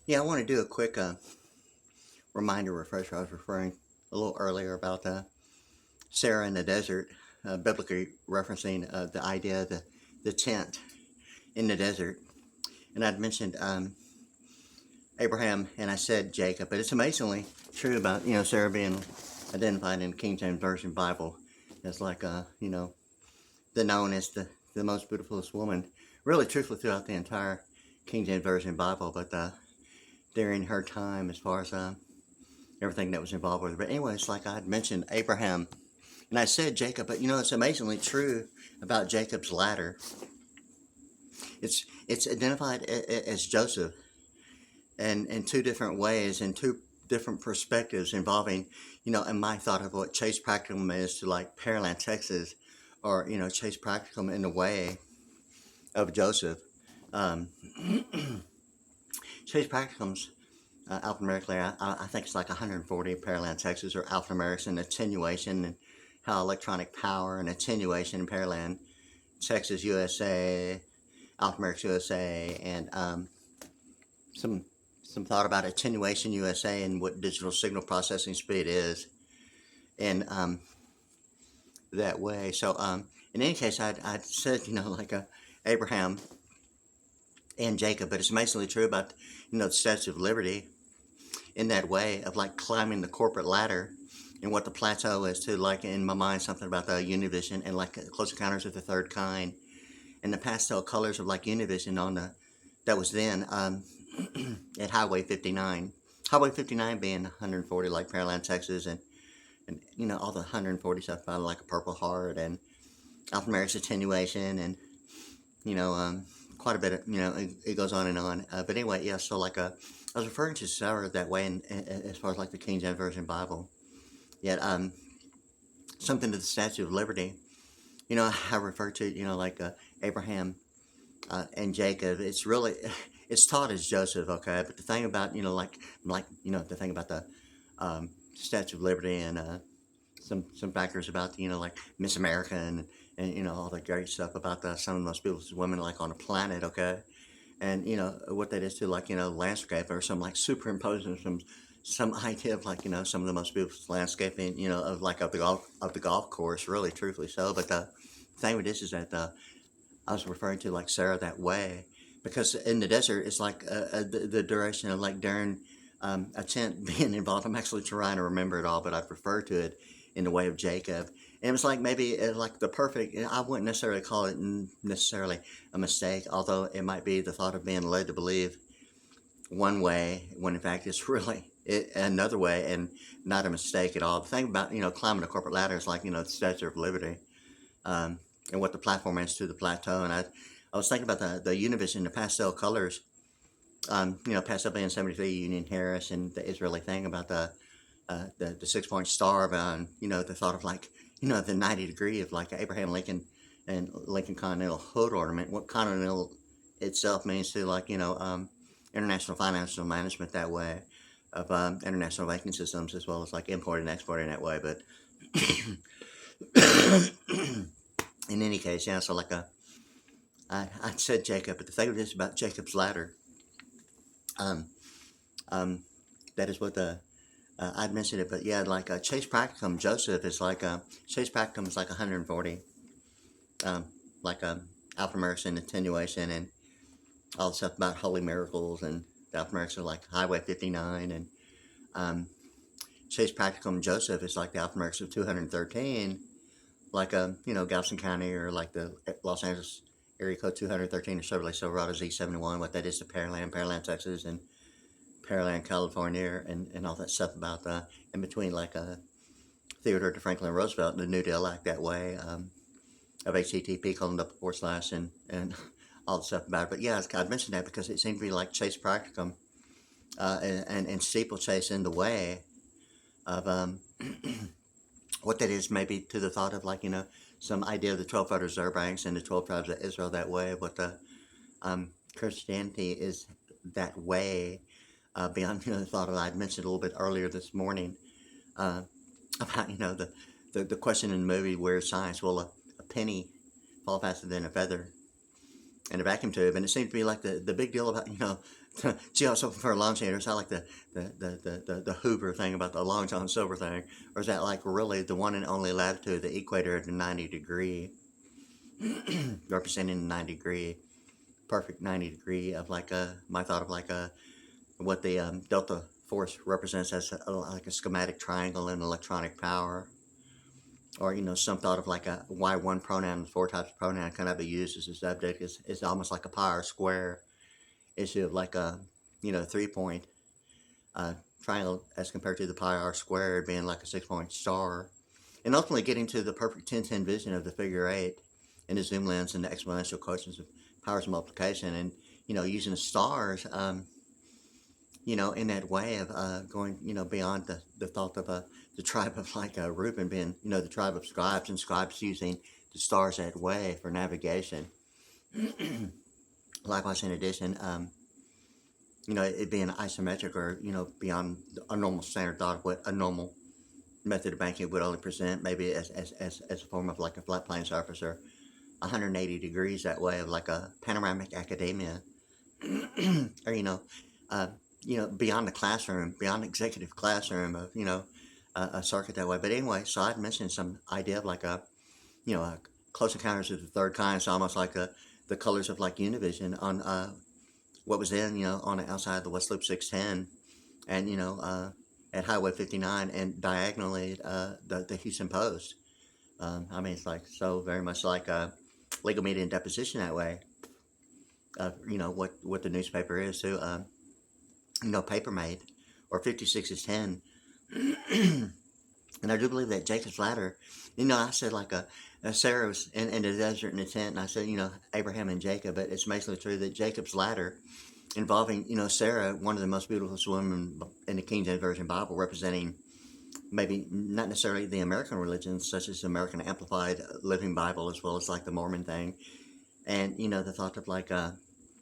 Yeah, I want to do a quick reminder refresher. I was referring a little earlier about Sarah in the desert, biblically referencing the idea of the tent in the desert. And I'd mentioned Abraham and I said Jacob, but it's amazingly true about, Sarah being identified in the King James Version Bible as like, the known as the most beautifulest woman, really truthfully throughout the entire King James Version Bible, but during her time as far as everything that was involved with her. But anyway, it's like I had mentioned Abraham, and I said Jacob, but it's amazingly true about Jacob's ladder. It's identified as Joseph, and in two different ways, in two different perspectives involving, in my thought of what Chase Practicum is to like Pearland, Texas, or Chase Practicum in the way of Joseph. Um, Chase Practicum's alphanumerically, I think it's like 140 Pearland, Texas, or alphanumerics and attenuation and how electronic power and attenuation in Pearland, Texas, USA, alphanumerics USA, and some some thought about attenuation USA and what digital signal processing speed is in that way. So in any case, I'd said like Abraham and Jacob, but it's amazingly true about the Statue of Liberty in that way of like climbing the corporate ladder and what the plateau is to, like in my mind, something about the Univision and like Close Encounters of the Third Kind and the pastel colors of like Univision on the that was then at Highway 59. Highway 59 being 140 like Pearland, Texas, and all the 140 stuff about like a Purple Heart and alphanumerics attenuation and quite a bit of it goes on and on. But anyway, yeah. So like I was referring to Sarah that way, and as far as like the King James Version Bible. Yet something to the Statue of Liberty. I refer to like Abraham and Jacob. It's really it's taught as Joseph, okay. But the thing about the thing about the Statue of Liberty and some factors about like Miss America and all the great stuff about some of the most beautiful women like on the planet, okay. And what that is to like landscape or some like superimposing some idea of like some of the most beautiful landscaping of like of the golf course, really truthfully so. But the thing with this is that I was referring to like Sarah that way because in the desert it's like the duration of like during a tent being involved. I'm actually trying to remember it all, but I refer to it in the way of Jacob. And it was like maybe like the perfect, I wouldn't necessarily call it necessarily a mistake, although it might be the thought of being led to believe one way when in fact it's really another way and not a mistake at all. The thing about, climbing the corporate ladder is like, the Statue of Liberty and what the platform is to the plateau. And I was thinking about the Univision, the pastel colors, pastel being 73 Union Harris and the Israeli thing about the 6-point star of, the thought of like, the 90 degree of like Abraham Lincoln and Lincoln Continental Hood ornament, what Continental itself means to like, international financial management that way of international banking systems as well as like importing and exporting that way. But in any case, yeah, so like I said Jacob, but the thing is about Jacob's ladder, um, that is what I'd mentioned it, but yeah, like Chase Practicum, Joseph is like Chase Practicum is like 140, like alphanumerics and attenuation and all the stuff about holy miracles and the alphanumerics are like Highway 59 and Chase Practicum Joseph is like the alphanumerics of 213, like Galveston County or like the Los Angeles area code 213 or Chevrolet Silverado Z71, what that is to Pearland, Texas, and Pearland, California, and all that stuff about in between like Theodore to Franklin Roosevelt and the New Deal Act that way of HTTP colon double forward slash and all the stuff about it. But yeah, I mentioned that because it seemed to be like Chase Practicum and steeplechase in the way of what that is maybe to the thought of like some idea of the 12 Federal Reserve Banks and the 12 tribes of Israel that way of what the Christianity is that way beyond the thought of I'd mentioned a little bit earlier this morning about the question in the movie where science will a penny fall faster than a feather in a vacuum tube, and it seemed to be like the big deal about, gee, I was hoping for a long changer. Is that like the Hoover thing about the Long John Silver thing, or is that like really the one and only latitude, the equator at the 90 degree, representing the 90 degree, perfect 90 degree of like my thought of like what the delta force represents as like a schematic triangle in electronic power, or some thought of like a Y1 pronoun, 4 types of pronoun cannot be used as a subject. It's almost like a pi r square issue of like a 3-point uh, triangle as compared to the pi r squared being like a 6-point star, and ultimately getting to the perfect 10-10 vision of the figure 8 in the zoom lens and the exponential quotients of powers of multiplication, and using the stars in that way of going beyond the thought of the tribe of like Reuben being the tribe of scribes, and scribes using the stars that way for navigation. Likewise, in addition, it being isometric, or beyond a normal standard thought of what a normal method of banking would only present, maybe as a form of like a flat plane surface, or 180 degrees that way of like a panoramic academia, or beyond the classroom, beyond the executive classroom of a circuit that way. But anyway, so I'd mentioned some idea of like a close encounters of the third kind. It's almost like the colors of like Univision on what was then on the outside of the West Loop 610, and at Highway 59, and diagonally the Houston Post. I mean, it's like so very much like legal media and deposition that way. What the newspaper is to paper made, or 56 is 10. And I do believe that Jacob's ladder, I said like Sarah was in the desert in the tent, and I said Abraham and Jacob, but it's basically true that Jacob's ladder, involving Sarah, one of the most beautiful women in the King James Version Bible, representing maybe not necessarily the American religions, such as the American Amplified Living Bible, as well as like the Mormon thing, and the thought of like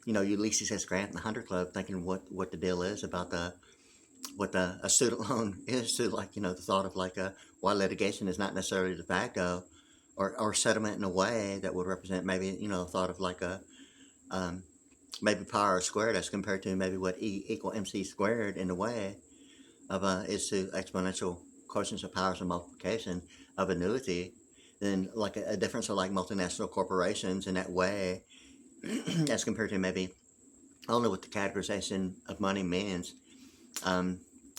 Ulysses S. Grant and the 100 Club, thinking what the deal is about what a student loan is, to like the thought of like why litigation is not necessarily de facto, or settlement in a way that would represent maybe thought of like a maybe power squared as compared to maybe what E equal MC squared in a way of is to exponential quotients of powers of multiplication of annuity, then like a difference of like multinational corporations in that way as compared to maybe only what the categorization of money means,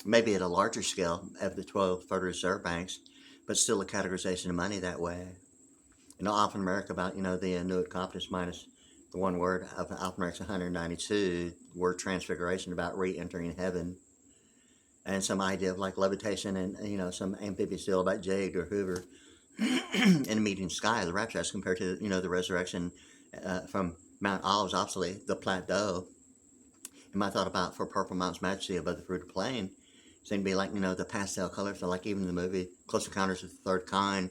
maybe at a larger scale of the 12 Federal Reserve Banks, but still a categorization of money that way. Often America about, the new competence minus the one word of Alphameric's 192, word transfiguration about re-entering heaven, and some idea of like levitation, and, some amphibious deal about Jade or Hoover in a meeting sky, the rapture, as compared to, the resurrection from Mount Olives, obviously, the plateau. And my thought about for Purple Mountain's majesty above the fruited plain seemed to be like, the pastel colors, so like even in the movie Close Encounters of the Third Kind,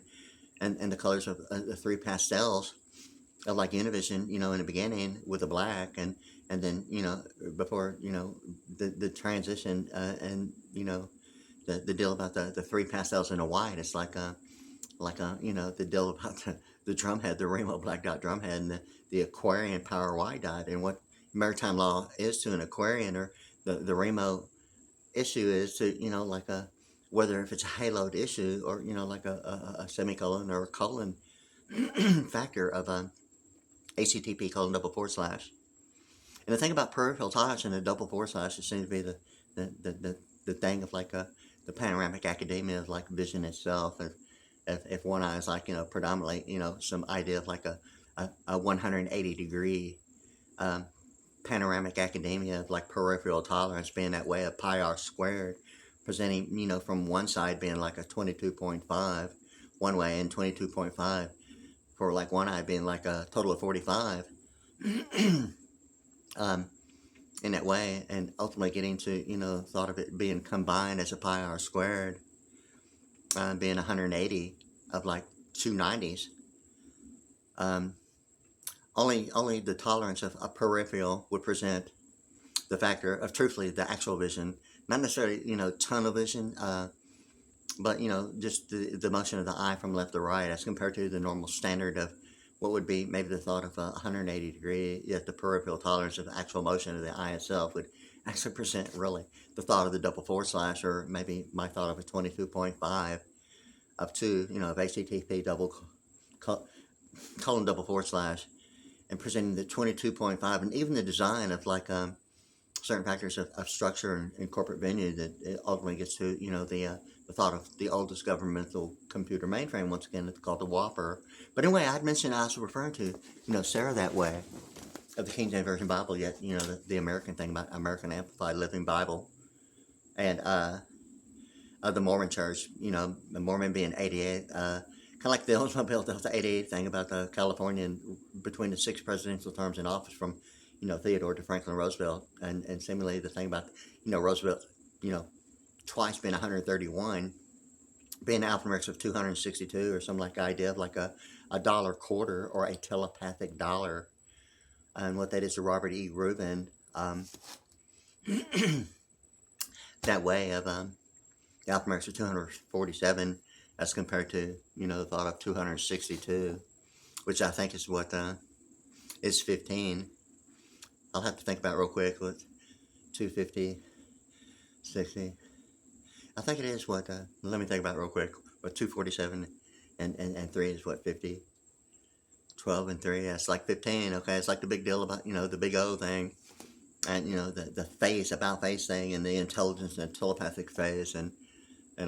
and the colors of the 3 pastels of like Univision, in the beginning with the black, and then, before, the transition, and, the deal about the 3 pastels in a white. It's like the deal about the drumhead, the rainbow black dot drumhead, and the Aquarian power white dot, and what maritime law is to an Aquarian, or the rainbow issue is to, like whether if it's a haloed issue, or, like a semicolon or a colon factor of ACTP : :/. And the thing about peripheral tolerance and the double / it seems to be the thing of like the panoramic academia of like vision itself. If one eye is like, predominantly, some idea of like a 180 degree panoramic academia of like peripheral tolerance being that way of pi r squared, presenting, from one side being like a 22.5 one way, and 22.5 for like one eye being like a total of 45 in that way, and ultimately getting to, thought of it being combined as a pi r squared, being 180 of like 290s. Only the tolerance of a peripheral would present the factor of, truthfully, the actual vision, not necessarily, tunnel vision, but, just the motion of the eye from left to right, as compared to the normal standard of what would be maybe the thought of a 180 degree, yet the peripheral tolerance of the actual motion of the eye itself would actually present really the thought of the double forward slash, or maybe my thought of a 22.5 of 2, of HTTP colon double forward slash, and presenting the 22.5, and even the design of like certain factors of structure and corporate venue that it ultimately gets to, the thought of the oldest governmental computer mainframe, once again, it's called the Whopper. But anyway, I'd mentioned I was referring to, Sarah that way, of the King James Version Bible, yet, the American thing about American Amplified Living Bible, and of the Mormon Church, the Mormon being 88, kind of like the Oldsmobile Delta 88 thing about the Californian between the 6 presidential terms in office from, Theodore to Franklin Roosevelt, and similarly the thing about, Roosevelt, twice being 131, being alphanumerics of 262, or some like idea of like a dollar quarter or a telepathic dollar, and what that is to Robert E. Rubin, that way of the alphanumerics of 247 as compared to, the thought of 262, which I think is what is 15. I'll have to think about it real quick with 250, 60. I think it is what, let me think about it real quick, what 247 and 3 is what, 50? 12 and 3, that's like 15, okay? It's like the big deal about, the big O thing, and, the phase, about face thing, and the intelligence and telepathic phase, and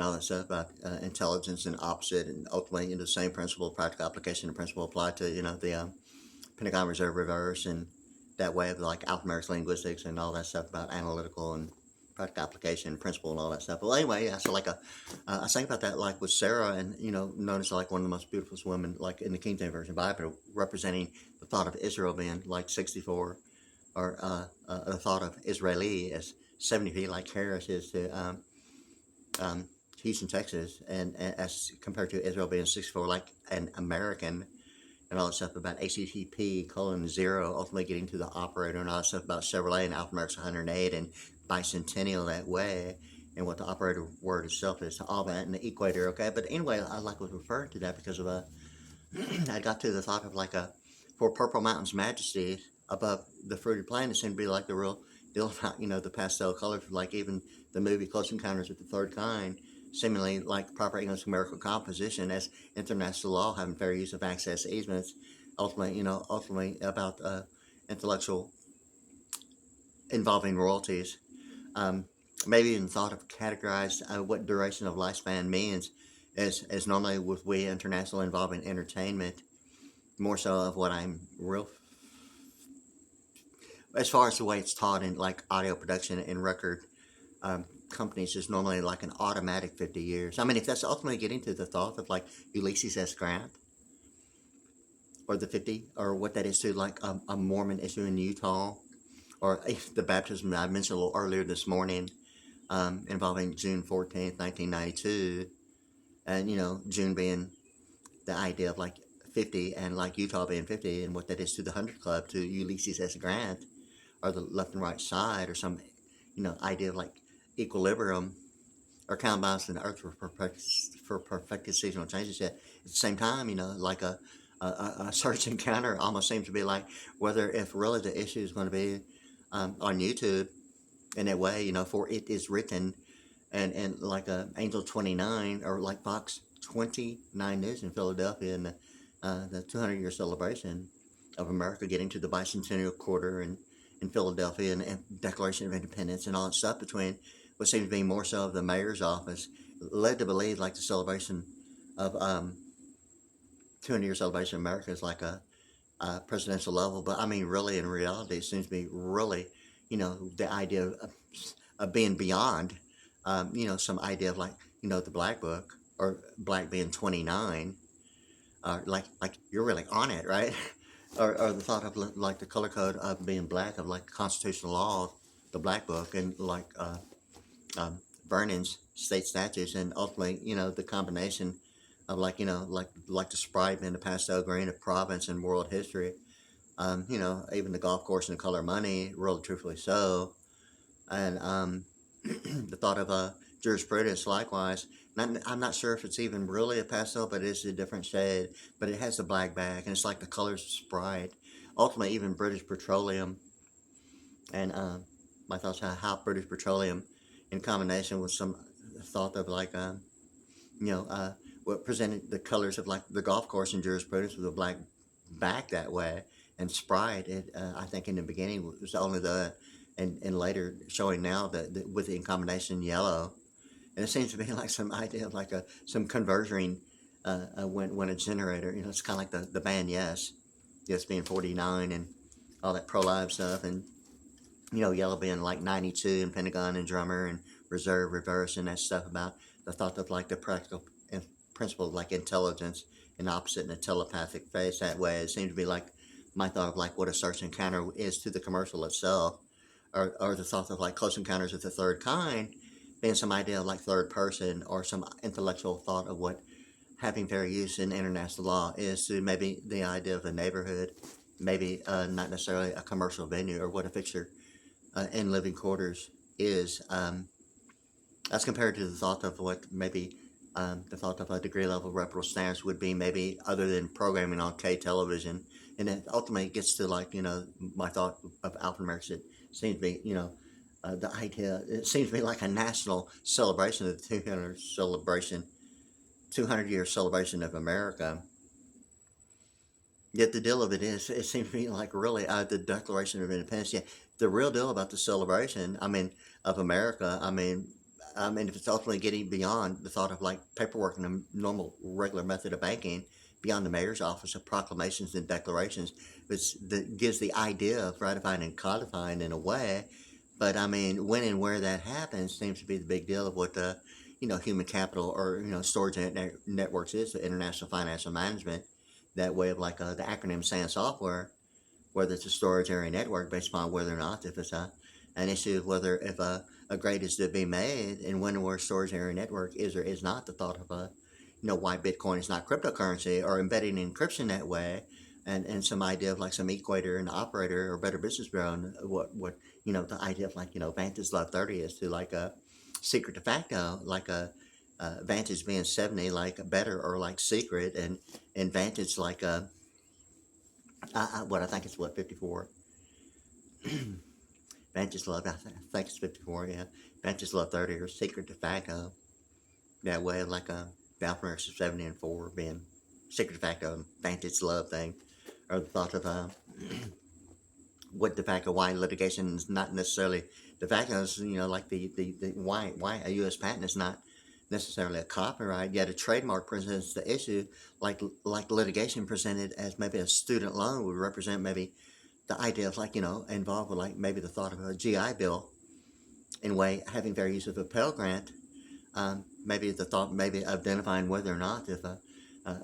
all that stuff about intelligence and opposite, and ultimately, the same principle, practical application and principle applied to, the Pentagon Reserve Reverse, and that way of like alphanumeric linguistics and all that stuff about analytical and practical application principle and all that stuff. Well, anyway, yeah, so like I was thinking about that, like with Sarah, and known as like one of the most beautiful women, like in the King James Version Bible, representing the thought of Israel being like 64, or the thought of Israeli as 70 feet, like Harris is to Houston, Texas, and as compared to Israel being 64, like an American, and all that stuff about HTTP :0, ultimately getting to the operator, and all that stuff about Chevrolet and alphanumerics 108 and bicentennial that way, and what the operator word itself is to all that, and the equator, okay? But anyway, I like was referring to that because of I got to the thought of like for Purple Mountain's majesty above the fruited plain, it seemed to be like the real deal about, the pastel colors, like even the movie Close Encounters of the Third Kind, seemingly like proper English numerical composition as international law having fair use of access easements, ultimately about intellectual involving royalties. Maybe even thought of categorized what duration of lifespan means as normally with we international involving entertainment, more so of what I'm real as far as the way it's taught in like audio production and record companies is normally like an automatic 50 years. I mean, if that's ultimately getting to the thought of like Ulysses S. Grant, or the 50, or what that is to like a Mormon issue in Utah, or the baptism that I mentioned a little earlier this morning, involving June 14th, 1992, and June being the idea of like 50, and like Utah being 50, and what that is to the 100 Club, to Ulysses S. Grant, or the left and right side, or some idea of like equilibrium or counterbalance in the earth for perfected seasonal changes. Yet at the same time, like a search encounter almost seems to be like whether if really the issue is going to be on YouTube in that way, for it is written, and like Angel 29, or like Fox 29 News in Philadelphia, and the 200-year celebration of America getting to the bicentennial quarter, and in Philadelphia, and Declaration of Independence and all that stuff, between what seems to be more so of the mayor's office, led to believe like the celebration of 200-year celebration of America is like a presidential level. But I mean, really, in reality, it seems to be really, the idea of being beyond, some idea of like, the Black Book, or Black being 29, like you're really on it, right? or the thought of like the color code of being black, of like constitutional law, the Black Book, and like Vernon's state statutes, and ultimately, the combination of like, like the Sprite being the pastel green of province and world history, even the golf course and the color money, really truthfully so, and the thought of jurisprudence likewise. I'm not sure if it's even really a pastel, but it's a different shade. But it has the black back, and it's like the colors of Sprite. Ultimately, even British Petroleum, and my thoughts on how British Petroleum, in combination with some thought of like, what presented the colors of like the golf course in jurisprudence with a black back that way, and Sprite, I think in the beginning was only and later showing now that with the in combination yellow. And it seems to be like some idea of like some conversion when a generator, it's kind of like the band Yes being 49 and all that pro-life stuff, and yellow being like 92 and Pentagon and drummer and reserve, reverse, and that stuff about the thought of like the practical principle of like intelligence and opposite in a telepathic face that way. It seems to be like my thought of like what a search encounter is to the commercial itself, or the thought of like close encounters of the third kind being some idea of like third person or some intellectual thought of what having fair use in international law is to maybe the idea of a neighborhood, maybe not necessarily a commercial venue, or what a fixture in living quarters is, as compared to the thought of what maybe the thought of a degree level reputable standards would be, maybe other than programming on K television. And it ultimately gets to like, my thought of alphanumerics. It seems to be, the idea, it seems to be like a national celebration of the 200-year celebration of America. Yet the deal of it is, it seems to me like really the Declaration of Independence. Yeah, the real deal about the celebration, of America, if it's ultimately getting beyond the thought of like paperwork and a normal, regular method of banking, beyond the mayor's office of proclamations and declarations, which gives the idea of ratifying and codifying in a way. But when and where that happens seems to be the big deal of what the, human capital or, storage networks is, the international financial management. That way of like the acronym SAN software, whether it's a storage area network based upon whether or not if it's an issue of whether if a grade is to be made, and when or where storage area network is or is not the thought of why Bitcoin is not cryptocurrency, or embedding encryption that way, and some idea of like some equator and operator or Better Business Bureau, and what the idea of like Vantage Love 30 is to like a secret de facto, like a Vantage being 70 like better or like secret, and Vantage like what I think it's 54. Vantage Love, I think it's 54, yeah. Vantage Love 30 or secret de facto. That way, like the alphanumerics of 70 and 4 being secret de facto, Vantage Love thing. Or the thought of what de facto, why litigation is not necessarily de facto, is, like the why a U.S. patent is not necessarily a copyright, yet a trademark presents the issue like litigation presented as maybe a student loan would represent maybe the idea of like, involved with like maybe the thought of a GI Bill in way having fair use of a Pell Grant, maybe the thought maybe identifying whether or not if a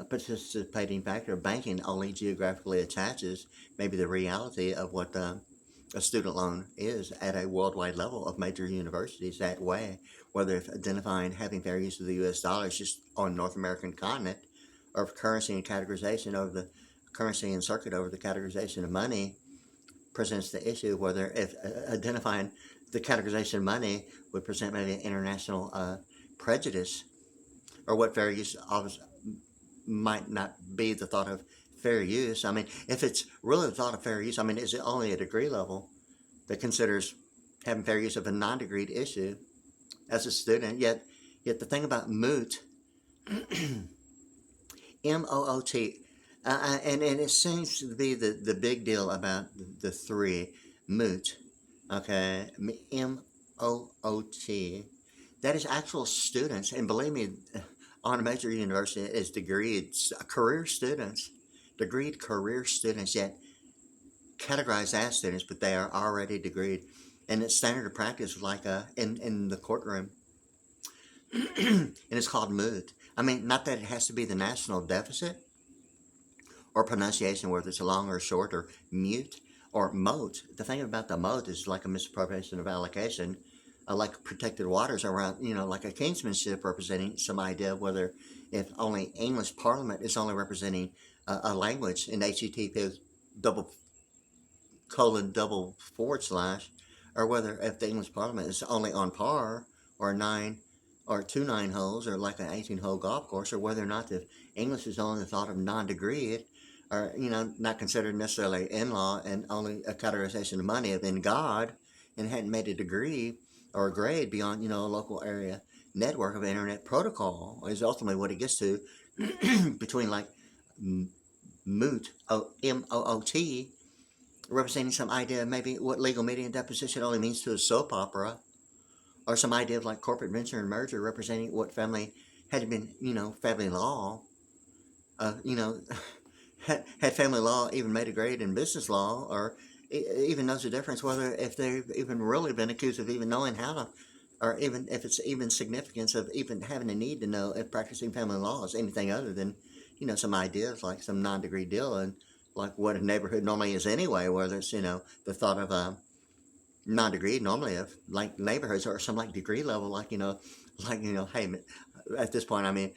participating factor of banking only geographically attaches maybe the reality of what a student loan is at a worldwide level of major universities that way, whether if identifying having fair use of the U.S. dollar is just on North American continent, or if currency and categorization over the currency and circuit over the categorization of money presents the issue, whether if identifying the categorization of money would present maybe an international prejudice, or what fair use might not be the thought of fair use. If it's really the thought of fair use, is it only a degree level that considers having fair use of a non-degreed issue as a student? Yet the thing about moot, M-O-O-T, and it seems to be the big deal about the three, moot, okay, M-O-O-T, that is actual students, and believe me, on a major university is degreed career students, yet categorized as students, but they are already degreed. And it's standard of practice like in the courtroom. And it's called moot. Not that it has to be the national deficit or pronunciation, whether it's long or short, or mute or moat. The thing about the moat is like a misappropriation of allocation, like protected waters around, like a kingsmanship representing some idea of whether if only English Parliament is only representing a language in HTTP double / or whether if the English Parliament is only on par or 9 or 2 9 holes, or like an 18-hole golf course, or whether or not if English is only the thought of non-degree, or not considered necessarily in-law, and only a categorization of money of in God, and hadn't made a degree or a grade beyond a local area network of internet protocol, is ultimately what it gets to. Between like moot, M-O-O-T, representing some idea of maybe what legal media and deposition only means to a soap opera, or some idea of like corporate venture and merger representing what family had been, family law, had family law even made a grade in business law, or even knows the difference, whether if they've even really been accused of even knowing how to, or even if it's even significance of even having a need to know if practicing family law is anything other than, some ideas like some non-degree deal, and like what a neighborhood normally is anyway, whether it's, the thought of a non-degree normally of like neighborhoods or some like degree level, like, hey, at this point, I mean,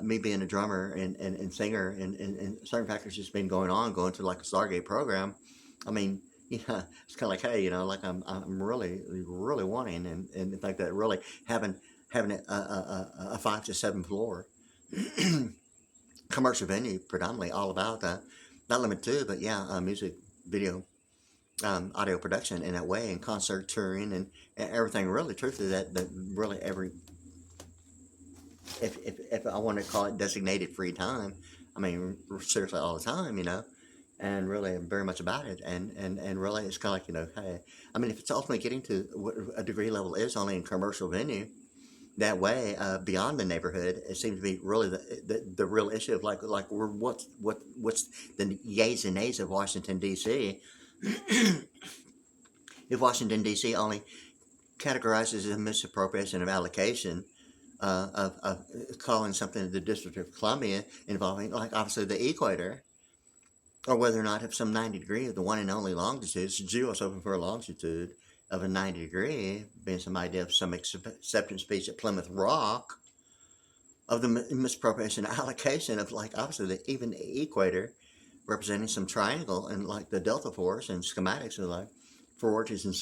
me being a drummer and singer and certain factors just been going to like a Stargate program. I mean, it's kind of like, hey, like I'm really really wanting and in fact that really having a 5 to 7 floor commercial venue, predominantly all about not limited to, but yeah, music, video, audio production in that way, and concert touring and everything. Really, truthfully, that really every, if I want to call it designated free time, I mean seriously all the time, and really very much about it, and really it's kind of like, hey, I mean if it's ultimately getting to what a degree level is only in commercial venue, that way beyond the neighborhood, it seems to be really the real issue of like what's the yays and nays of Washington D.C. If Washington D.C. only categorizes a misappropriation of allocation, of calling something the District of Columbia involving, like, obviously the equator, or whether or not if some 90 degree of the one and only longitude, zero is open for a longitude of a 90 degree, being some idea of some acceptance speech at Plymouth Rock, of the misappropriation allocation of, like, obviously even the equator, representing some triangle and like the delta force and schematics of like sororities and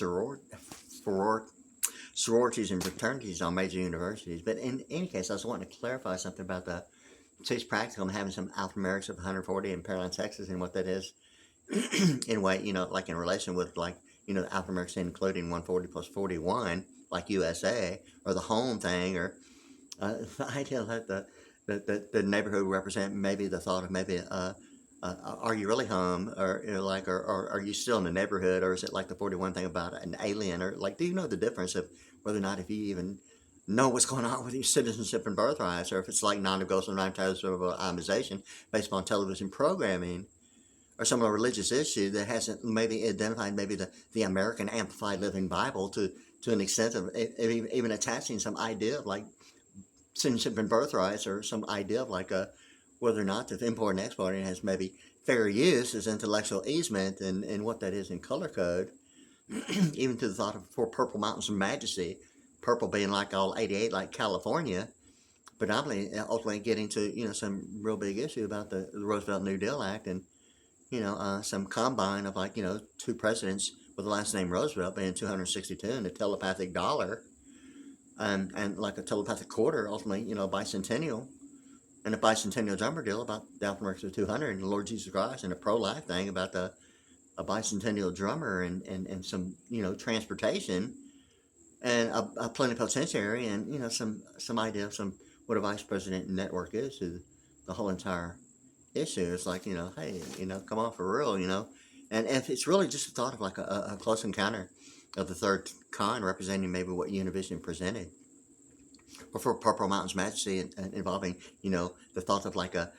sororities and fraternities on major universities. But in any case, I was wanting to clarify something about the today's practicum having some alphanumerics of 140 in Pearland, Texas, and what that is in way, like in relation with like, the alphanumerics including 140 plus 41, like USA, or the home thing, or the idea that the neighborhood would represent maybe the thought of maybe are you really home, or or are you still in the neighborhood, or is it like the 41 thing about an alien, or like, do you know the difference of whether or not if you even know what's going on with your citizenship and birthrights, or if it's like non-negotiable, non-negotiable itemization based upon television programming, or some religious issue that hasn't maybe identified maybe the American Amplified Living Bible to an extent of even attaching some idea of like citizenship and birthrights, or some idea of like whether or not if importing and exporting has maybe fair use as intellectual easement, and what that is in color code, even to the thought of for Purple Mountains of Majesty, purple being like all 88 like California, predominantly ultimately getting to some real big issue about the Roosevelt New Deal Act, and some combine of like two presidents with the last name Roosevelt being 262, and a telepathic dollar, and like a telepathic quarter, ultimately bicentennial, and a bicentennial drummer deal about the alphanumerics of 200 and the Lord Jesus Christ, and a pro-life thing about a bicentennial drummer, and some transportation, and a plenipotentiary, and some idea of some what a vice president network is to the whole entire issue. It's like, hey, come on, for real, and if it's really just a thought of like a close encounter of the third kind, representing maybe what Univision presented, or for Purple Mountain's Majesty, and involving the thought of like a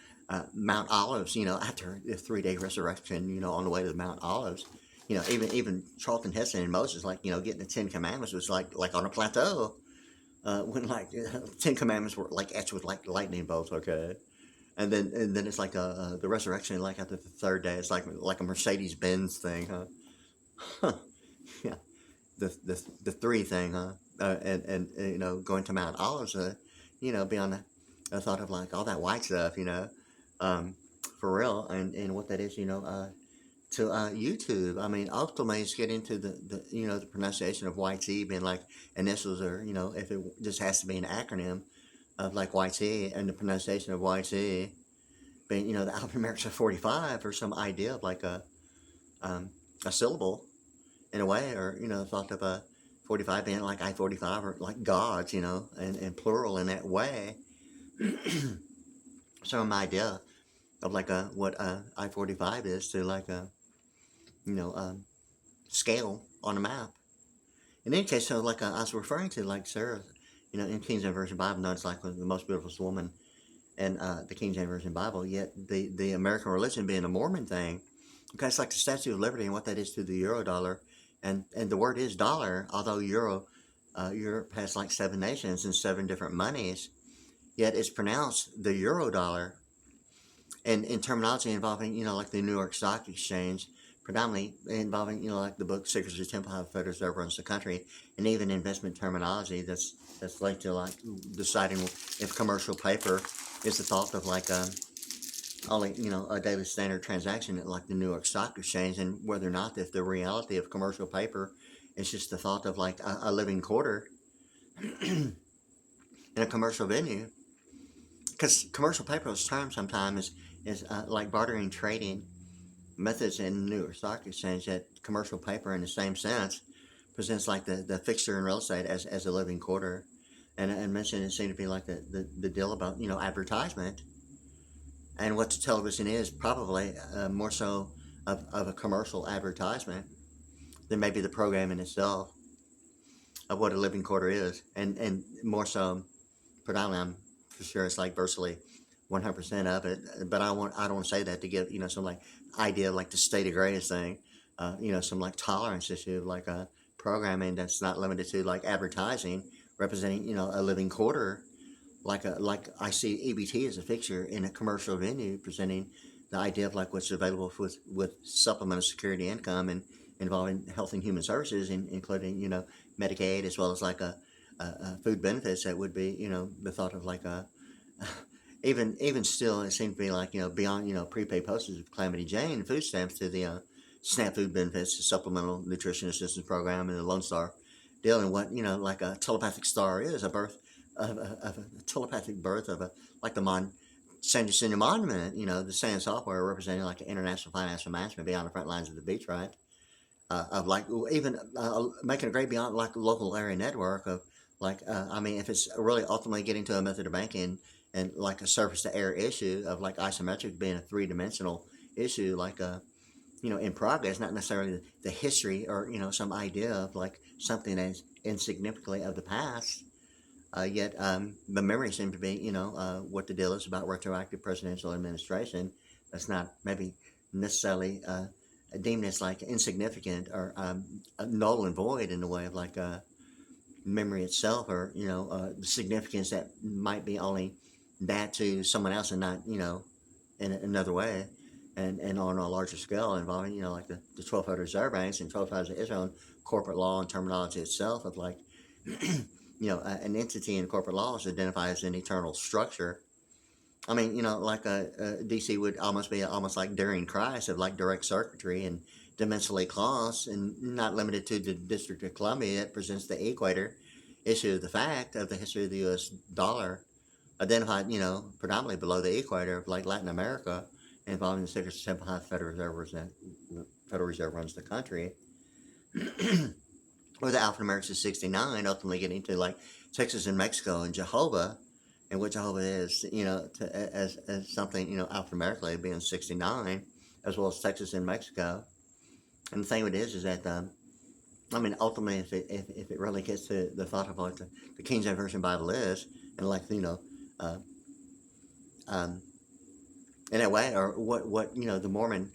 Mount Olives, after the 3-day resurrection, on the way to the Mount Olives, even Charlton Heston and Moses, like getting the 10 Commandments was like on a plateau, when like 10 Commandments were like etched with like lightning bolts, okay. And then it's like the resurrection, like after the third day, it's like a Mercedes Benz thing, huh? Yeah, the three thing, huh? And going to Mount Olives, beyond the thought of like all that white stuff, for real, and what that is, to YouTube. I mean, ultimately, it's getting to the the pronunciation of YT being like initials, or if it just has to be an acronym of like YT, and the pronunciation of YT being the alphanumerics of 45, or some idea of like a syllable in a way, or thought of a 45 being like I-45, or like gods, and plural in that way. Some idea of like what I-45 is to like a scale on a map. In any case, so like I was referring to, like Sarah, in King James Version Bible, known as like the most beautiful woman in the King James Version Bible. Yet the American religion being a Mormon thing, okay, it's like the Statue of Liberty and what that is to the euro dollar, and the word is dollar, although Europe has like 7 nations and 7 different monies, yet it's pronounced the euro dollar. And in terminology involving, like the New York Stock Exchange, predominantly involving, like the book Secrets of the Temple, How the Federal Reserve Runs the Country, and even investment terminology that's linked to like deciding if commercial paper is the thought of like only, a daily standard transaction at like the New York Stock Exchange, and whether or not if the reality of commercial paper is just the thought of like a living quarter in a commercial venue. Because commercial paper's term sometimes is like bartering, trading methods in the New York Stock Exchange, that commercial paper in the same sense presents like the fixture in real estate as a living quarter. And I mentioned it seemed to be like the deal about, advertisement. And what the television is probably more so of a commercial advertisement than maybe the program in itself of what a living quarter is. And more so, predominantly, I'm for sure it's like virtually 100% of it. But I don't want to say that to give some like idea of like the state of grace thing, some like tolerance issue, like programming that's not limited to like advertising representing a living quarter, like I see EBT as a fixture in a commercial venue presenting the idea of like what's available with supplemental security income and involving health and human services, including Medicaid, as well as like a food benefits that would be the thought of like a even still, it seems to be like beyond prepaid postage of Calamity Jane food stamps to the SNAP food benefits, the supplemental nutrition assistance program, and the Lone Star deal, and what like a telepathic star is a birth of a telepathic birth of a like the San Jacinto Monument, the sand software representing like the international financial management beyond the front lines of the beach, right? Of like even making a great beyond like local area network of like I mean, if it's really ultimately getting to a method of banking and like a surface to air issue of like isometric being a 3-dimensional issue, like in progress, not necessarily the history or some idea of like something that's insignificantly of the past. Yet the memory seems to be what the deal is about retroactive presidential administration. That's not maybe necessarily deemed as like insignificant or null and void in the way of like memory itself, or the significance that might be only that to someone else and not in another way, and on a larger scale involving like the 12 Federal Reserve Banks and 12 Tribes of Israel and corporate law and terminology itself of like an entity in corporate law is identified as an eternal structure. I mean, like DC would almost be almost like during Christ of like direct circuitry and dimensionally clause, and not limited to the District of Columbia. It presents the equator issue of the fact of the history of the U.S. dollar, identified, predominantly below the equator of like Latin America, involving the Secrets of the Temple, How the Federal Reserve runs the country. Or the alphanumerics is 69, ultimately getting to like Texas and Mexico and Jehovah, and what Jehovah is, as something, alphanumerically being 69, as well as Texas and Mexico. And the thing with it is that, I mean, ultimately, if it really gets to the thought of what the King James Version Bible is, and like, in that way, or what the Mormon,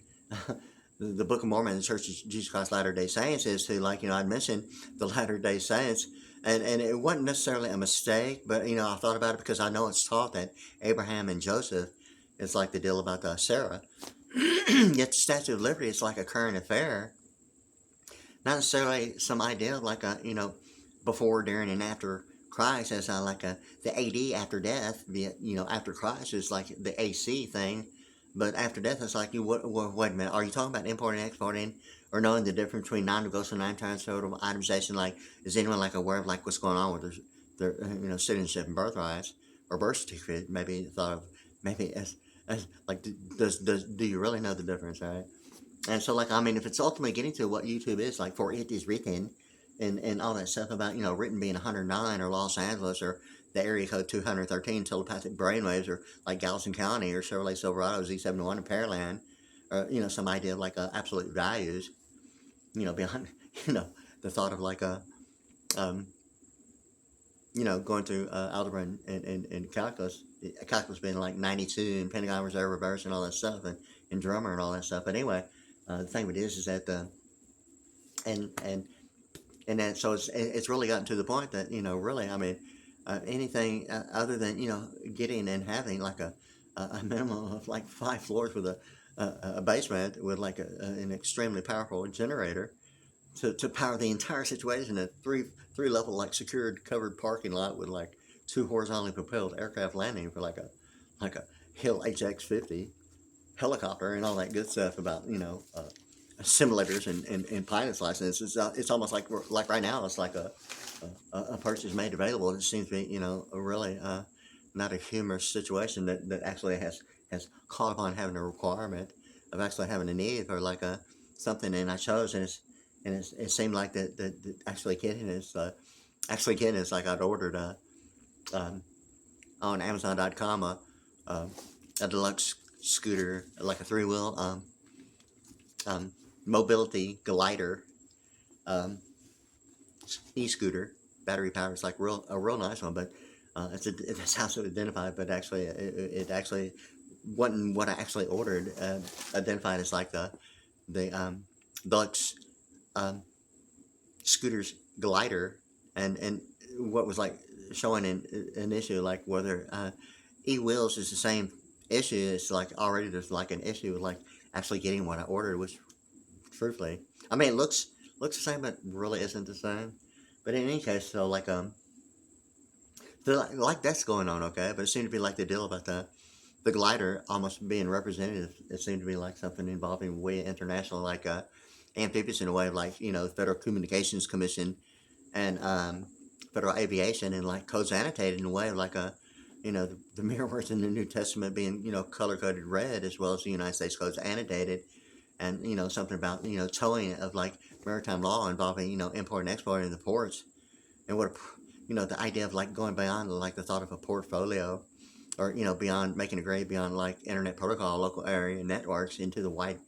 the Book of Mormon, the Church of Jesus Christ Latter-day Saints is to, like, I'd mentioned the Latter-day Saints, and it wasn't necessarily a mistake, but, I thought about it because I know it's taught that Abraham and Joseph is like the deal about Sarah. Yet the Statue of Liberty is like a current affair, not necessarily some idea of like before, during, and after Christ, as like the AD after death, the after Christ is like the AC thing But after death, it's like, wait a minute, are you talking about importing and exporting, or knowing the difference between non-negotiable, non-transferable itemization? Like, is anyone like aware of like what's going on with their citizenship and birthrights or birth certificate? Maybe thought of maybe as like, do you really know the difference, right? And so, like, I mean, if it's ultimately getting to what YouTube is, like, for it is written, and all that stuff about, written being 109 or Los Angeles or the area code 213 telepathic brainwaves or like Galveston County or Chevrolet Silverado Z71 and Pearland, or, some idea of like absolute values, beyond, the thought of like um, going through algebra and calculus being like 92 and Pentagon Reserve Reverse and all that stuff and drummer and all that stuff. But anyway, the thing with it is that and and and then so it's really gotten to the point that really, I mean, anything other than getting and having like a minimum of like 5 floors with a basement with like an extremely powerful generator to power the entire situation, a three level like secured covered parking lot with like 2 horizontally propelled aircraft landing for like a Hill HX-50 helicopter and all that good stuff about simulators and pilot's licenses. It's almost like right now it's like a purchase made available. It seems to be a really not a humorous situation that actually has called upon having a requirement of actually having a need for like a something. And I chose, it seemed like that actually getting is like I'd ordered um, on Amazon.com a deluxe scooter, like a 3-wheel mobility glider um, e-scooter, battery powered. It's like a real nice one, but that's how it's identified. But actually, it actually wasn't what I actually ordered. Identified as like the deluxe scooters glider, and what was like showing an issue like whether e-wheels is the same issue. It's like already there's like an issue with like actually getting what I ordered, which truthfully, I mean, it looks the same, but really isn't the same. But in any case, so like like that's going on, okay. But it seemed to be like the deal about the glider almost being representative. It seemed to be like something involving way international, like amphibious in a way of like Federal Communications Commission and Federal Aviation, and like codes annotated in a way of like the mere words in the New Testament being color coded red, as well as the United States codes annotated, and something about towing of like maritime law involving import and export in the ports, and what the idea of like going beyond like the thought of a portfolio, or beyond making a grade beyond like internet protocol, local area networks into the wide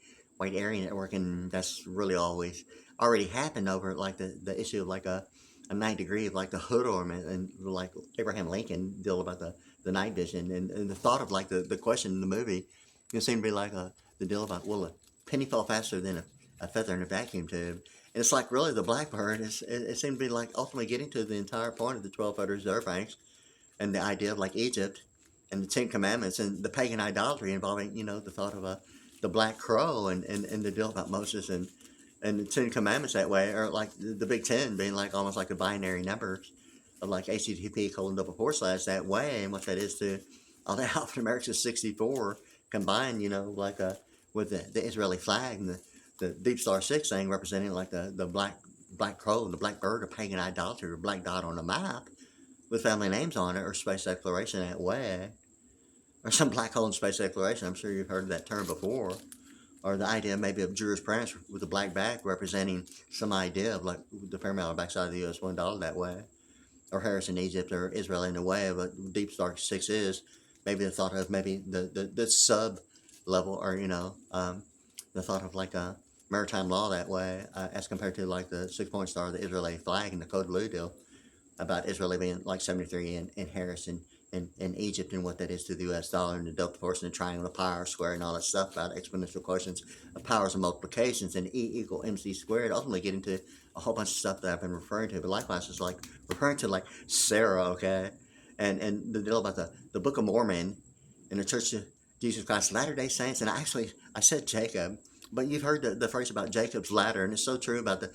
area network. And that's really always already happened over like the issue of like a night degree of like the hood ornament, and like Abraham Lincoln deal about the night vision, and the thought of like the question in the movie, it seemed to be like the deal about, well, a penny fell faster than a feather in a vacuum tube. And it's like really the blackbird it seemed to be like ultimately getting to the entire point of the 12 Federal Reserve Banks, and the idea of like Egypt and the Ten Commandments and the pagan idolatry involving the thought of the black crow, and the deal about Moses and the Ten Commandments that way, or like the Big Ten being like almost like a binary numbers of like HTTP : // that way, and what that is to all the alphanumerics is 64 combined, like with the Israeli flag and the Deep Star 6 thing representing like the black crow and the black bird, or pagan idolatry, or black dot on a map with family names on it, or space exploration that way, or some black hole in space exploration. I'm sure you've heard that term before. Or the idea maybe of jurisprudence with a black back representing some idea of like the fair amount of backside of the US $1 that way. Or Harris in Egypt, or Israel in a way, but Deep Star 6 is maybe the thought of maybe the sub level, or the thought of like a maritime law that way, as compared to like the 6-point star, the Israeli flag, and the Code Blue deal about Israel being like 73 and Harris in Egypt, and what that is to the US dollar, and the delta force, and the triangle of power square, and all that stuff about exponential quotients of powers and multiplications, and E = mc squared, ultimately getting to a whole bunch of stuff that I've been referring to. But likewise, it's like referring to like Sarah, okay, and the deal about the Book of Mormon and the Church of Jesus Christ Latter-day Saints. And I said Jacob, but you've heard the phrase about Jacob's ladder, and it's so true about the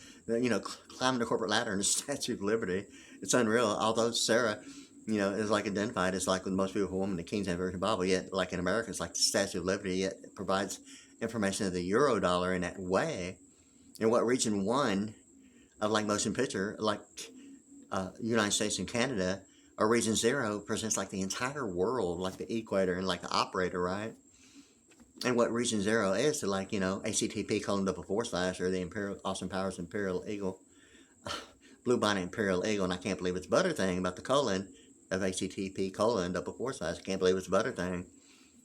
climbing the corporate ladder and the Statue of Liberty. It's unreal. Although Sarah You know, it's like identified as like the most beautiful woman in the KingJamesBible Bible, yet like in America, it's like the Statue of Liberty, yet it provides information of the euro dollar in that way. And what region one of like motion picture, like United States and Canada, or region zero presents like the entire world, like the equator and like the operator, right? And what region zero is to like, you know, ACTP : or the Imperial Austin Powers Imperial Eagle, Blue Bonnet Imperial Eagle, and I can't believe it's butter thing about the colon of ACTP : I can't believe it's butter thing.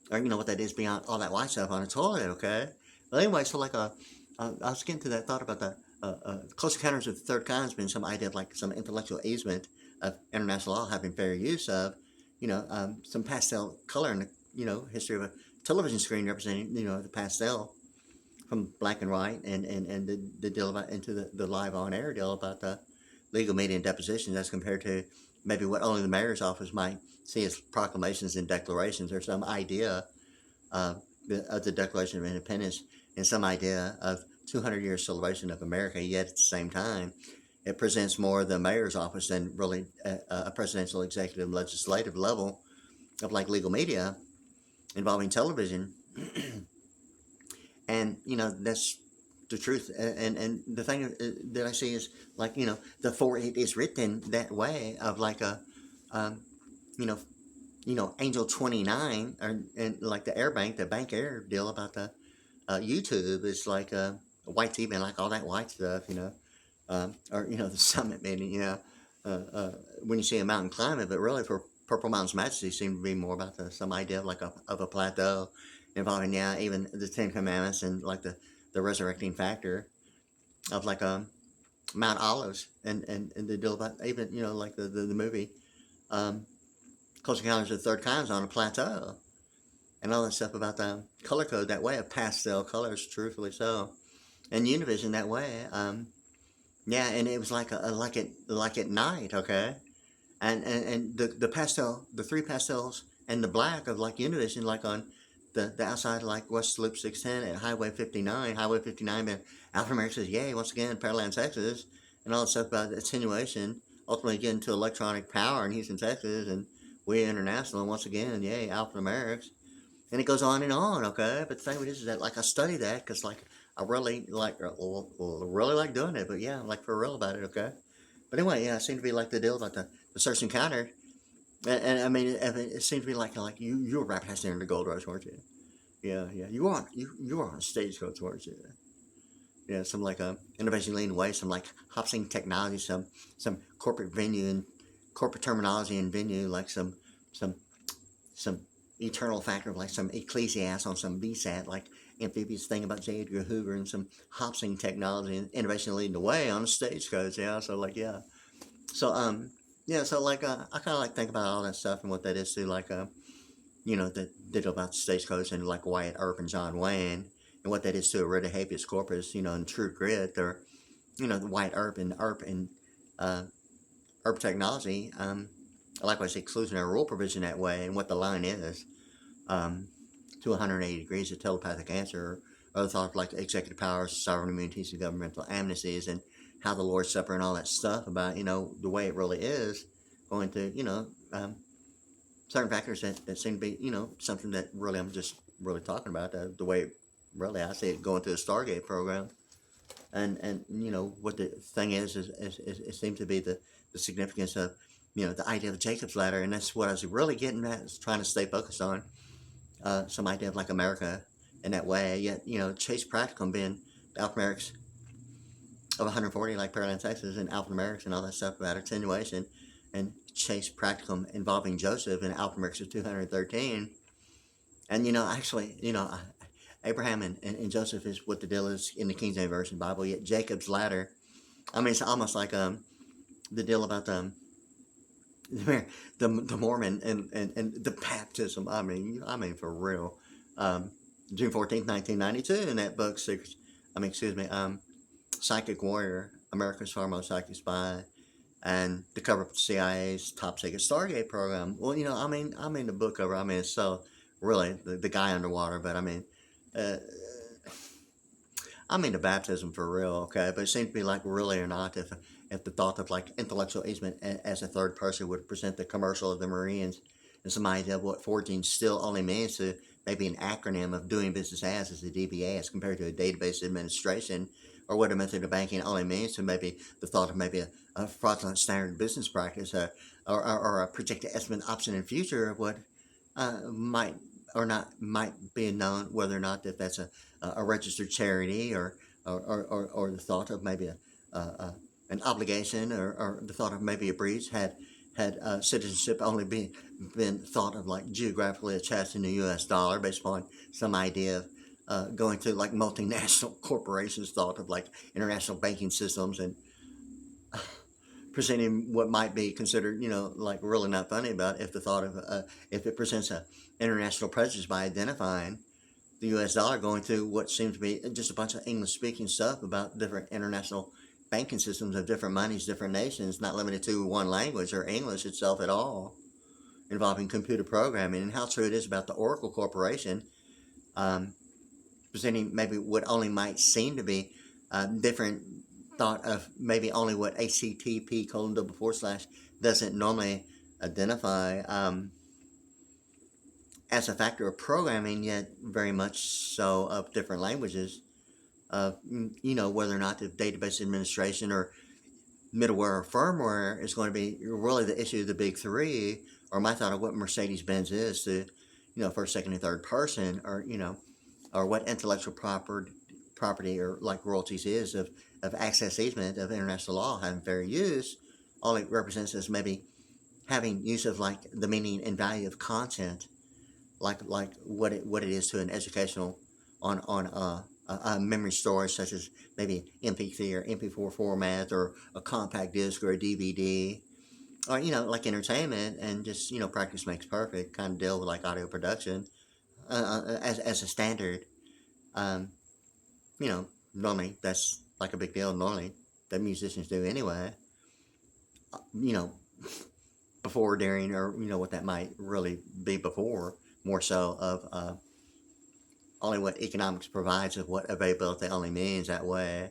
Or you know what that is beyond all that white stuff on the toilet, okay? But anyway, so like I was getting to that thought about the close encounters of the third kind has been some idea of like some intellectual easement of international law having fair use of, you know, some pastel color in the, you know, history of a television screen representing, you know, the pastel from black and white and the deal about into the live on air deal about the legal media and depositions as compared to maybe what only the mayor's office might see as proclamations and declarations or some idea of the Declaration of Independence and some idea of 200 years celebration of America, yet at the same time, it presents more the mayor's office than really a presidential, executive, legislative level of like legal media involving television. And, you know, that's the truth. And the thing that I see is like, you know, the for it is written that way of like a, um, you know, Angel 29 or and like the air bank, the bank air deal about the YouTube is like white TV and like all that white stuff, you know, or you know the summit meeting, you know, when you see a mountain climbing, but really for Purple Mountain's Majesty seemed to be more about some idea of like of a plateau involving even the Ten Commandments and like the resurrecting factor of like Mount Olives and the deal about even you know like the movie Close Encounters of the Third Kind on a plateau and all that stuff about the color code that way of pastel colors, truthfully so, and Univision that way. Yeah, and it was like like at night, okay, and the pastel, the three pastels and the black of like Univision, like on the outside like West Loop 610 at Highway 59, Highway 59, but Alpha America says, yay, once again, Pearland, Texas, and all that stuff about attenuation, ultimately getting to electronic power in Houston, Texas, and we international, and once again, yay, Alpha America. And it goes on, okay? But the thing with this is that, like, I study that because, like, I really really like doing it. But yeah, I'm like for real about it, okay? But anyway, yeah, it seemed to be like the deal about the search encounter. And I mean, it seemed to be like you were baptized in the gold rush, weren't you? Yeah, yeah. You were on stagecoach, weren't you? Yeah, some like innovation leading way, some like hopsing technology, some corporate venue and corporate terminology and venue, like some some eternal factor of like some ecclesiast on some VSAT, like amphibious thing about J. Edgar Hoover and some hopsing technology and innovation leading the way on a stagecoach. Yeah, so like so yeah, so like I kind of like think about all that stuff and what that is to like you know the digital about the stagecoach and like Wyatt Earp and John Wayne and what that is to a writ of habeas corpus, you know, and True Grit or you know the Wyatt Earp and Earp technology. Likewise, the exclusionary rule provision that way, and what the line is to 180 degrees of telepathic answer, or other thoughts like executive powers, sovereign immunities, and governmental amnesties, and how the Lord's Supper and all that stuff about, you know, the way it really is, going to, you know, certain factors that seem to be, you know, something that really I'm just really talking about, the way really I see it going through the Stargate program. And you know, what the thing is it seems to be the significance of, you know, the idea of Jacob's ladder, and that's what I was really getting at, is trying to stay focused on some idea of like America in that way. Yet, you know, Chase Practicum being the alphanumerics of 140, like Pearland, Texas, and alphanumerics and all that stuff about attenuation, and Chase Practicum involving Joseph and alphanumerics of 213. And, you know, actually, you know, Abraham and Joseph is what the deal is in the King James Version Bible, yet Jacob's ladder, I mean, it's almost like the deal about the Mormon and the baptism. I mean for real. June 14th, 1992, in that book, Psychic Warrior, America's Foremost Psychic Spy, and the cover of the CIA's top secret Stargate program. Well, you know, I mean the book cover. I mean, it's so really the guy underwater, but I mean, uh, I'm into baptism for real, okay? But it seems to be like really or not if the thought of like intellectual easement as a third person would present the commercial of the Marines and some idea of what forging still only means to maybe an acronym of doing business as a DBA as compared to a database administration, or what a method of banking only means to maybe the thought of maybe a fraudulent standard business practice, or a projected estimate option in future of what might or not might be known whether or not that that's a registered charity, or the thought of maybe an obligation, or the thought of maybe a breach had citizenship only been thought of like geographically attached in the U.S. dollar based upon some idea of going to like multinational corporations thought of like international banking systems, and presenting what might be considered, like really not funny about if the thought of if it presents a international prejudice by identifying the U.S. dollar going to what seems to be just a bunch of English-speaking stuff about different international banking systems of different monies, different nations, not limited to one language or English itself at all, involving computer programming, and how true it is about the Oracle Corporation, um, presenting maybe what only might seem to be different thought of maybe only what HTTP:// doesn't normally identify as a factor of programming, yet very much so of different languages. Whether or not the database administration or middleware or firmware is going to be really the issue of the big three, or my thought of what Mercedes-Benz is to, first, second, and third person, or what intellectual property or like royalties is of access easement of international law having fair use. All it represents is maybe having use of like the meaning and value of content, like what it is to an educational on a memory storage such as maybe MP3 or MP4 format, or a compact disc or a DVD, or like entertainment, and just practice makes perfect kind of deal with like audio production as a standard. um, Normally that's like a big deal normally that musicians do anyway, you know before, during, or what that might really be before, more so of only what economics provides of what availability only means that way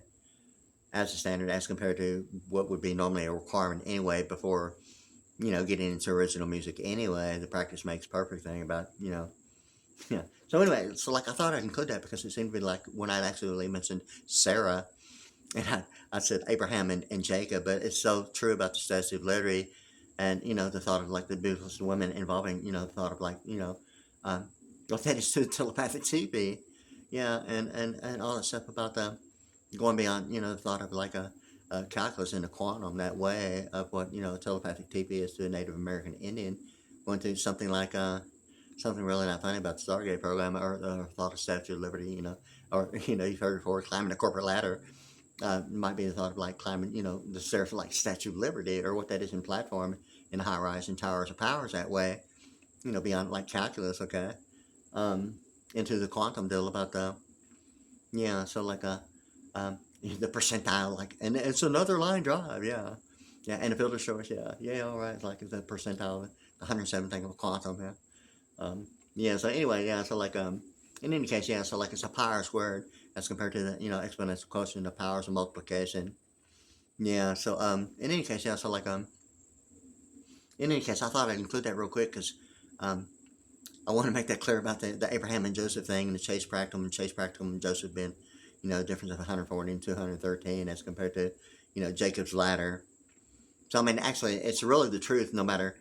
as a standard as compared to what would be normally a requirement anyway before getting into original music anyway. The practice makes perfect thing about yeah. So anyway, so like I thought I'd include that because it seemed to be like when I'd actually mentioned Sarah, and I said Abraham and Jacob, but it's so true about the Statue of Liberty, and the thought of like the beautiful women involving the thought of like um, what that is to telepathic TP, yeah, and all that stuff about the going beyond the thought of like a calculus and a quantum that way of what telepathic TP is to a Native American Indian, going to something like something really not funny about the Stargate program, or the thought of Statue of Liberty, or you've heard before climbing the corporate ladder. Might be the thought of like climbing, the stairs of like Statue of Liberty, or what that is in platform in high rise and towers of powers that way, beyond like calculus, okay, um, into the quantum deal about so like the percentile, like, and it's another line drive, yeah, and the filter source, yeah, all right, like the percentile, the 107 thing of quantum, yeah. So anyway, so like in any case, so like it's a power squared as compared to the exponential quotient of powers of multiplication. So in any case, so like in any case, I thought I'd include that real quick because um I want to make that clear about the Abraham and Joseph thing, and the Chase Practicum and Joseph being the difference of 140 and 213 as compared to Jacob's ladder. So I mean, actually, it's really the truth, no matter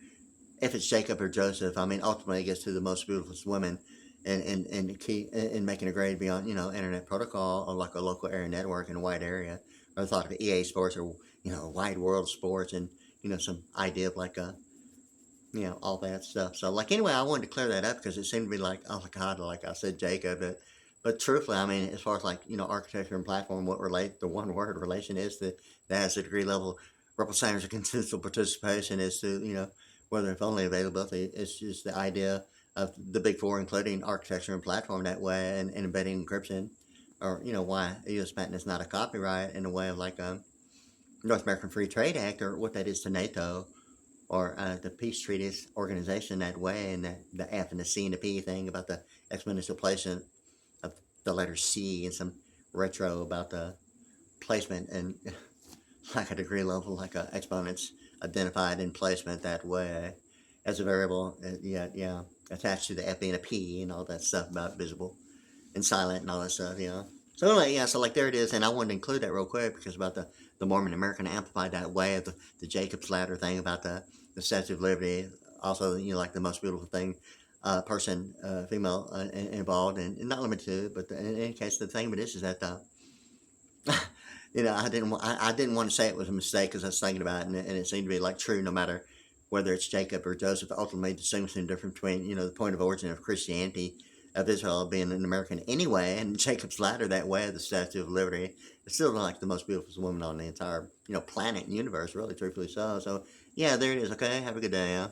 if it's Jacob or Joseph. I mean, ultimately, it gets to the most beautiful women, and the key in making a grade beyond internet protocol, or like a local area network in a wide area, or the thought of EA Sports, or wide world sports, and some idea of like all that stuff. So like anyway, I wanted to clear that up because it seemed to be like, oh my God, like I said Jacob, but truthfully, I mean, as far as like architecture and platform, what relate the one word relation is that has the degree level representatives of consensual participation is to whether if only availability. It's just the idea of the big four, including architecture and platform that way, and embedding encryption, or why a U.S. patent is not a copyright in the way of like North American Free Trade Act, or what that is to NATO, or the Peace Treaties Organization that way, and the F and the C and the P thing about the exponential placement of the letter C and some retro about the placement and like a degree level, like exponents identified in placement that way as a variable, yeah, attached to the F being a P and all that stuff about visible and silent and all that stuff, So anyway, yeah, so like there it is, and I wanted to include that real quick because about the Mormon American Amplified that way of the Jacob's Ladder thing about the Statue of Liberty, also like the most beautiful thing, person, female involved, and not limited to, but in any case, the thing with this is that I didn't want to say it was a mistake because I was thinking about it, and it seemed to be like true no matter whether it's Jacob or Joseph. Ultimately, distinguishing the difference between the point of origin of Christianity of Israel being an American anyway, and Jacob's Ladder that way of the Statue of Liberty. It's still like the most beautiful woman on the entire planet and universe, really, truthfully so. So yeah, there it is. Okay, have a good day.